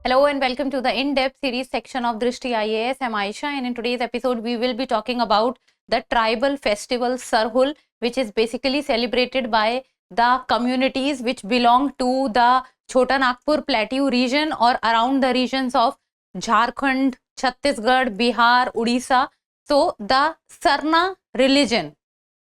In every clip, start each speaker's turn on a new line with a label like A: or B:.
A: Hello and welcome to the in-depth series section of Drishti IAS. I'm Aisha, and in today's episode we will be talking about the tribal festival Sarhul, which is basically celebrated by the communities which belong to the Chota Nagpur Plateau region or around the regions of Jharkhand, Chhattisgarh, Bihar, Odisha. So the Sarna religion.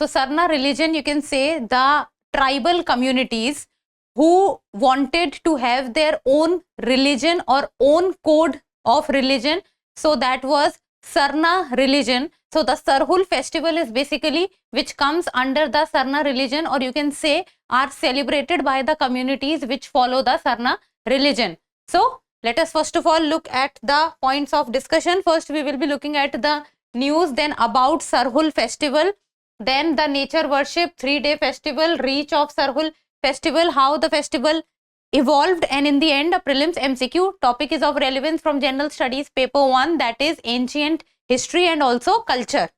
A: So Sarna religion, you can say the tribal communities who wanted to have their own religion or own code of religion. So that was Sarna religion. So the Sarhul festival is basically which comes under the Sarna religion, or you can say are celebrated by the communities which follow the Sarna religion. So let us first of all look at the points of discussion. First we will be looking at the news, then about Sarhul festival, then the nature worship 3-day festival, reach of Sarhul festival, how the festival evolved, and in the end a prelims MCQ topic is of relevance from general studies paper 1, that is ancient history and also culture.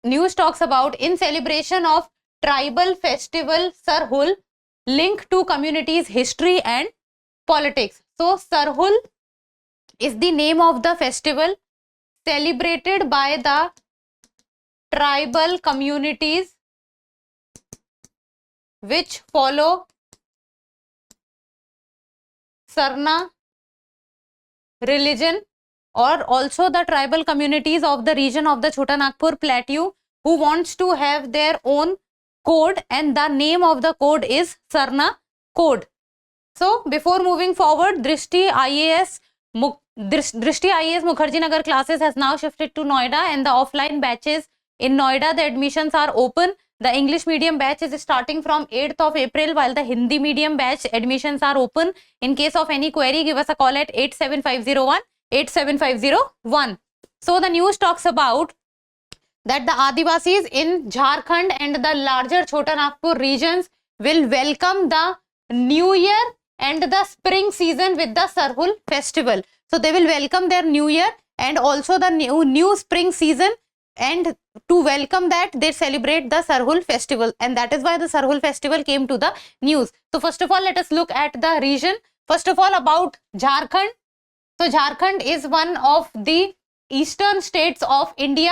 A: News talks about in celebration of tribal festival Sarhul, link to communities history and politics. So Sarhul is the name of the festival celebrated by the tribal communities which follow Sarna religion, or also the tribal communities of the region of the Chota Nagpur Plateau who wants to have their own code, and the name of the code is Sarna code. So before moving forward, Drishti IAS Mukherjee Nagar classes has now shifted to Noida, and the offline batches in Noida, the admissions are open. The English medium batch is starting from 8th of April, while the Hindi medium batch admissions are open. In case of any query, give us a call at 87501 87501. So the news talks about that the Adivasis in Jharkhand and the larger Chota Nagpur regions will welcome the new year and the spring season with the Sarhul festival. So they will welcome their new year and also the new spring season, and to welcome that they celebrate the Sarhul festival, and that is why the Sarhul festival came to the news. So first of all, let us look at the region. First of all, about Jharkhand. So Jharkhand is one of the eastern states of India,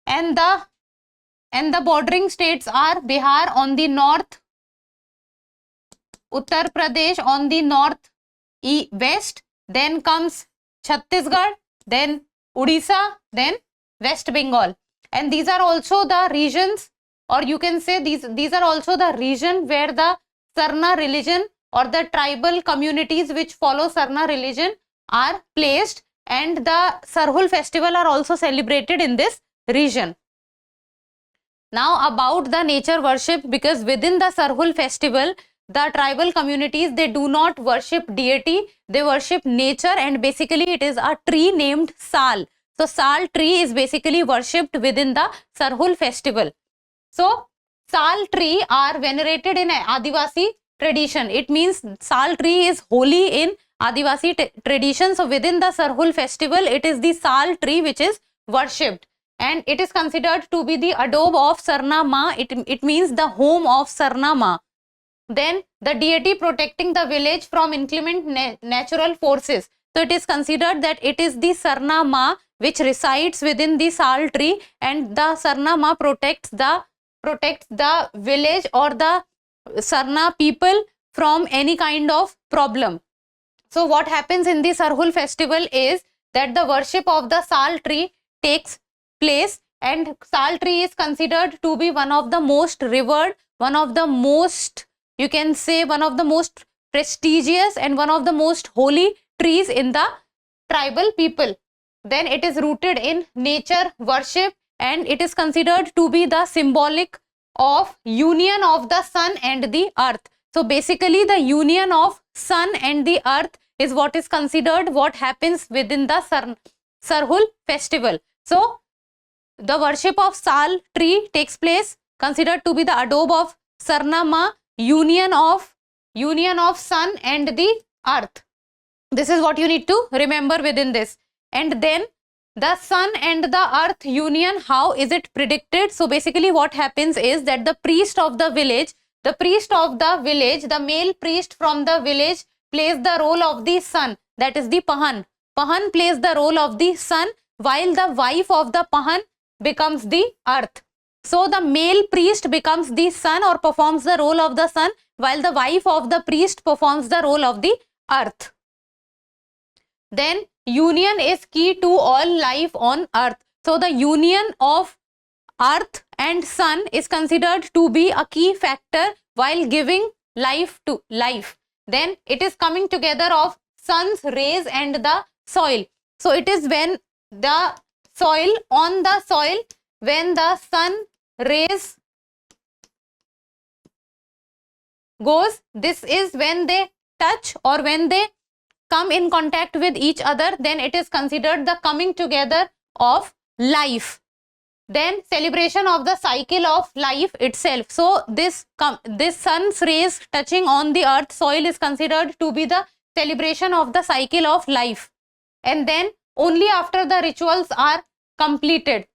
A: and the bordering states are Bihar on the north, Uttar Pradesh on the north west, then comes Chhattisgarh, then Odisha, then West Bengal. And these are also the regions, or you can say these are also the region where the Sarna religion or the tribal communities which follow Sarna religion are placed, and the Sarhul festival are also celebrated in this region. Now about the nature worship, because within the Sarhul festival the tribal communities, they do not worship deity, they worship nature, and basically it is a tree named Sal. So Sal tree is basically worshipped within the Sarhul festival. So Sal tree are venerated in Adivasi tradition. It means Sal tree is holy in Adivasi tradition. So within the Sarhul festival, it is the Sal tree which is worshipped, and it is considered to be the adobe of Sarna Ma. It means the home of Sarna Ma. Then the deity protecting the village from inclement natural forces. So it is considered that it is the Sarna Ma which resides within the Sal tree, and the Sarna Ma protects the village or the Sarna people from any kind of problem. So what happens in the Sarhul festival is that the worship of the Sal tree takes place, and Sal tree is considered to be one of the most revered, one of the most, you can say, one of the most prestigious and one of the most holy trees in the tribal people. Then it is rooted in nature worship, and it is considered to be the symbolic of union of the sun and the earth. So basically the union of sun and the earth is what is considered what happens within the Sarhul festival. So the worship of Sal tree takes place, considered to be the adobe of Sarna Ma, union of sun and the earth. This is what you need to remember within this. And then the sun and the earth union, how is it predicted? So basically what happens is that the priest of the village, the male priest from the village plays the role of the sun, that is the Pahan. Pahan plays the role of the sun, while the wife of the Pahan becomes the earth. So the male priest becomes the sun or performs the role of the sun, while the wife of the priest performs the role of the earth. Then union is key to all life on earth. So the union of earth and sun is considered to be a key factor while giving life to life. Then it is coming together of sun's rays and the soil. So it is when the soil, on the soil, when the sun rays goes, this is when they touch or when they come in contact with each other, then it is considered the coming together of life. Then celebration of the cycle of life itself. So this sun's rays touching on the earth soil is considered to be the celebration of the cycle of life. And then only after the rituals are completed.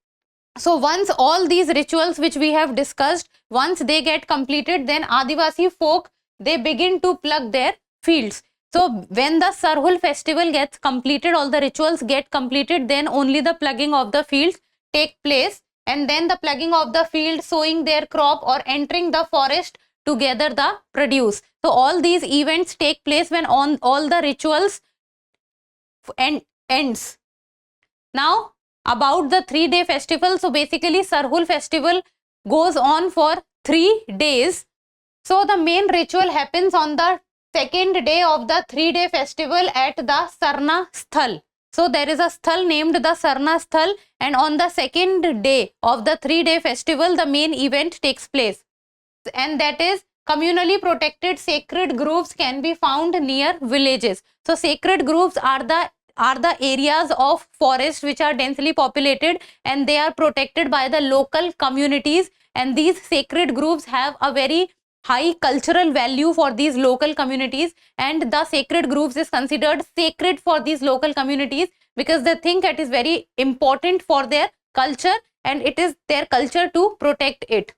A: So once all these rituals which we have discussed, once they get completed, then Adivasi folk, they begin to plug their fields. So when the Sarhul festival gets completed, all the rituals get completed, then only the plugging of the fields take place, and then the plugging of the field, sowing their crop or entering the forest to gather the produce. So all these events take place when all the rituals ends. Now about the 3-day festival. So basically Sarhul festival goes on for 3 days. So the main ritual happens on the second day of the 3-day festival at the Sarna Sthal. So there is a sthal named the Sarna Sthal, and on the second day of the 3-day festival, the main event takes place. And that is communally protected sacred groves can be found near villages. So sacred groves are the areas of forest which are densely populated, and they are protected by the local communities, and these sacred groves have a very high cultural value for these local communities, and the sacred groves is considered sacred for these local communities because they think it is very important for their culture and it is their culture to protect it.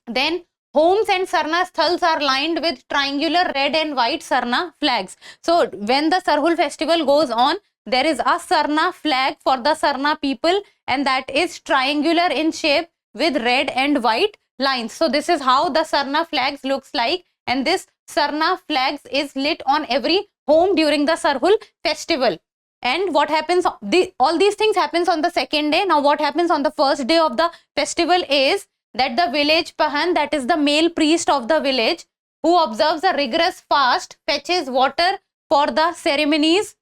A: Then homes and Sarna sthals are lined with triangular red and white Sarna flags. So when the Sarhul festival goes on, there is a Sarna flag for the Sarna people, and that is triangular in shape with red and white lines. So this is how the Sarna flags looks like, and this Sarna flags is lit on every home during the Sarhul festival. And what happens, all these things happens on the second day. Now what happens on the first day of the festival is that the village Pahan, that is the male priest of the village, who observes a rigorous fast, fetches water for the ceremonies.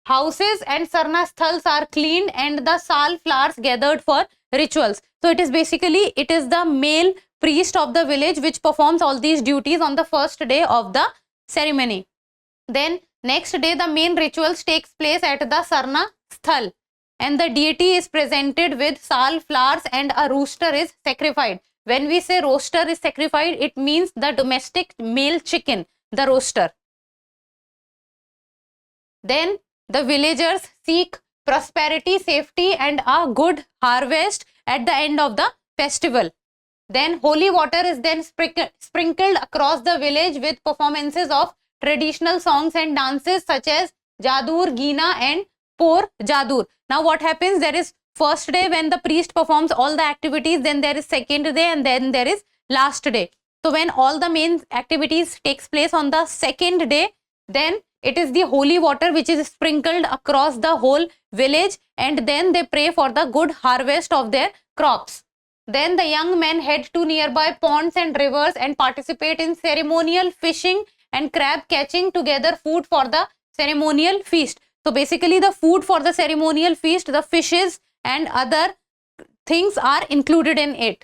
A: Houses and Sarna sthals are cleaned and the sal flowers gathered for rituals. So it is basically, it is the male priest of the village which performs all these duties on the first day of the ceremony. Then next day the main rituals takes place at the Sarna sthal, and the deity is presented with sal flowers and a rooster is sacrificed. When we say rooster is sacrificed, it means the domestic male chicken, the rooster. Then the villagers seek prosperity, safety and a good harvest at the end of the festival. Then holy water is then sprinkled across the village with performances of traditional songs and dances such as Jadur, Geena and Por Jadur. Now what happens, there is first day when the priest performs all the activities, then there is second day, and then there is last day. So when all the main activities takes place on the second day, then it is the holy water which is sprinkled across the whole village, and then they pray for the good harvest of their crops. Then the young men head to nearby ponds and rivers and participate in ceremonial fishing and crab catching to gather food for the ceremonial feast. So basically the food for the ceremonial feast, the fishes and other things are included in it.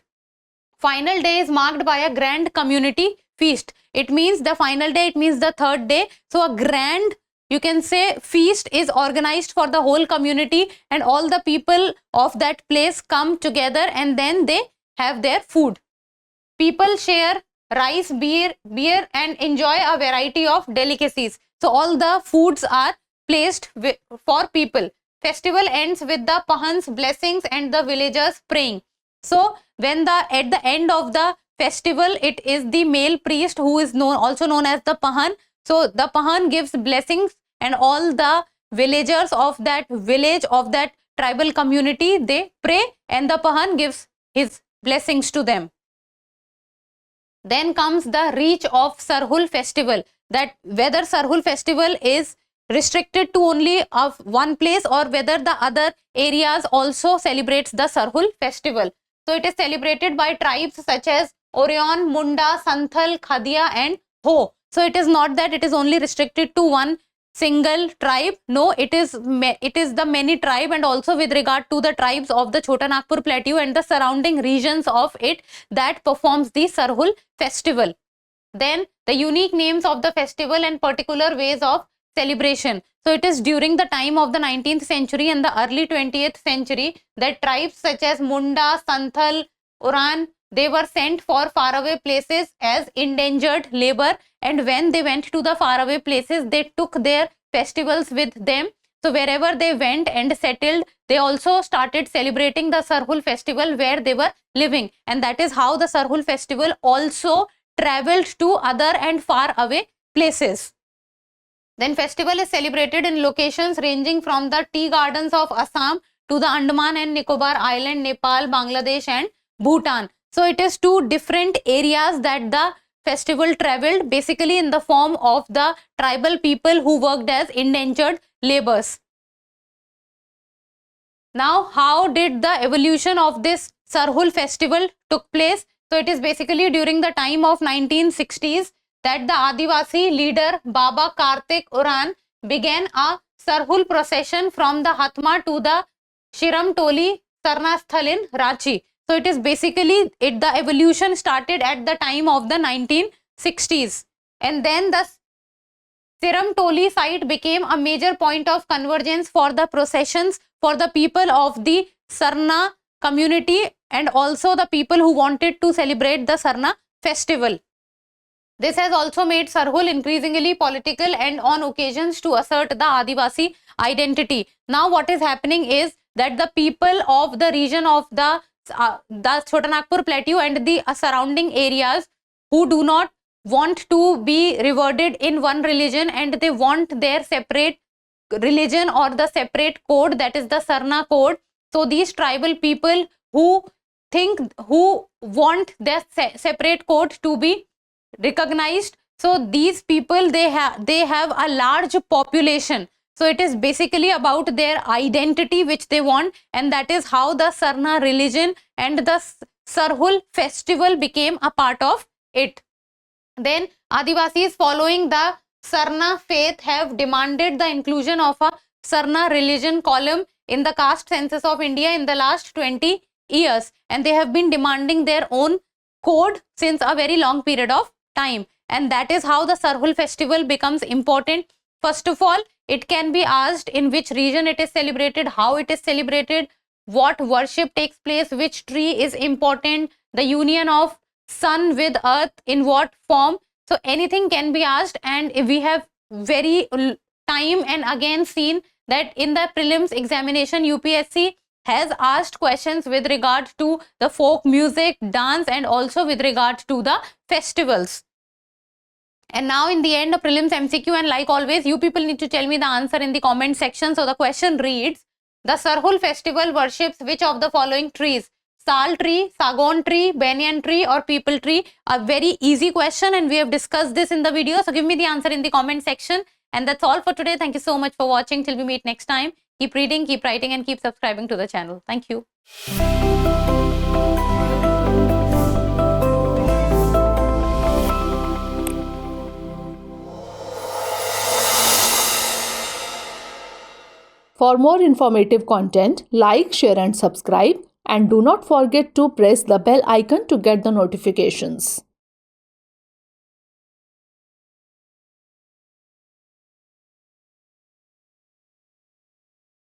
A: Final day is marked by a grand community feast. It means the final day, it means the third day. So a grand, you can say, feast is organized for the whole community, and all the people of that place come together and then they have their food. People share rice, beer and enjoy a variety of delicacies. So all the foods are placed for people. Festival ends with the Pahan's blessings and the villagers praying. So when at the end of the festival, it is the male priest who is also known as the Pahan, So the Pahan gives blessings, and all the villagers of that village, of that tribal community, they pray, and the Pahan gives his blessings to them. Then comes the reach of Sarhul festival, that whether Sarhul festival is restricted to only of one place or whether the other areas also celebrates the Sarhul festival. So it is celebrated by tribes such as Orion, Munda, Santhal, Khadia and Ho. So it is not that it is only restricted to one single tribe. No, it is the many tribe, and also with regard to the tribes of the Chota Nagpur plateau and the surrounding regions of it, that performs the Sarhul festival. Then the unique names of the festival and particular ways of celebration. So it is during the time of the 19th century and the early 20th century that tribes such as Munda, Santhal, Uran, they were sent for faraway places as endangered labor, and when they went to the faraway places, they took their festivals with them. So wherever they went and settled, they also started celebrating the Sarhul festival where they were living, and that is how the Sarhul festival also traveled to other and far away places. Then festival is celebrated in locations ranging from the tea gardens of Assam to the Andaman and Nicobar Island, Nepal, Bangladesh and Bhutan. So it is two different areas that the festival traveled, basically in the form of the tribal people who worked as indentured laborers. Now, how did the evolution of this Sarhul festival took place? So it is basically during the time of 1960s that the Adivasi leader Baba Kartik Uran began a Sarhul procession from the Hatma to the Shiram Toli Sarnasthal in Ranchi. So it is basically, the evolution started at the time of the 1960s, and then the Shiram Toli site became a major point of convergence for the processions for the people of the Sarna community and also the people who wanted to celebrate the Sarna festival. This has also made Sarhul increasingly political and on occasions to assert the Adivasi identity. Now what is happening is that the people of the region of the Chota Nagpur plateau and the surrounding areas who do not want to be rewarded in one religion and they want their separate religion or the separate code, that is the Sarna code. So these tribal people who want their separate code to be recognized, so these people they have a large population. So it is basically about their identity which they want, and that is how the Sarna religion and the Sarhul festival became a part of it. Then Adivasis following the Sarna faith have demanded the inclusion of a Sarna religion column in the caste census of India in the last 20 years, and they have been demanding their own code since a very long period of time, and that is how the Sarhul festival becomes important. First of all, it can be asked in which region it is celebrated, how it is celebrated, what worship takes place, which tree is important, the union of sun with earth in what form. So anything can be asked, and we have very time and again seen that in the prelims examination UPSC has asked questions with regard to the folk music, dance and also with regard to the festivals. And now in the end of prelims MCQ, and like always you people need to tell me the answer in the comment section. So the question reads, the Sarhul festival worships which of the following trees? Sal tree, sagon tree, banyan tree or people tree? A very easy question and we have discussed this in the video. So give me the answer in the comment section. And that's all for today. Thank you so much for watching. Till we meet next time. Keep reading, keep writing and keep subscribing to the channel. Thank you.
B: For more informative content, like, share and subscribe, and do not forget to press the bell icon to get the notifications.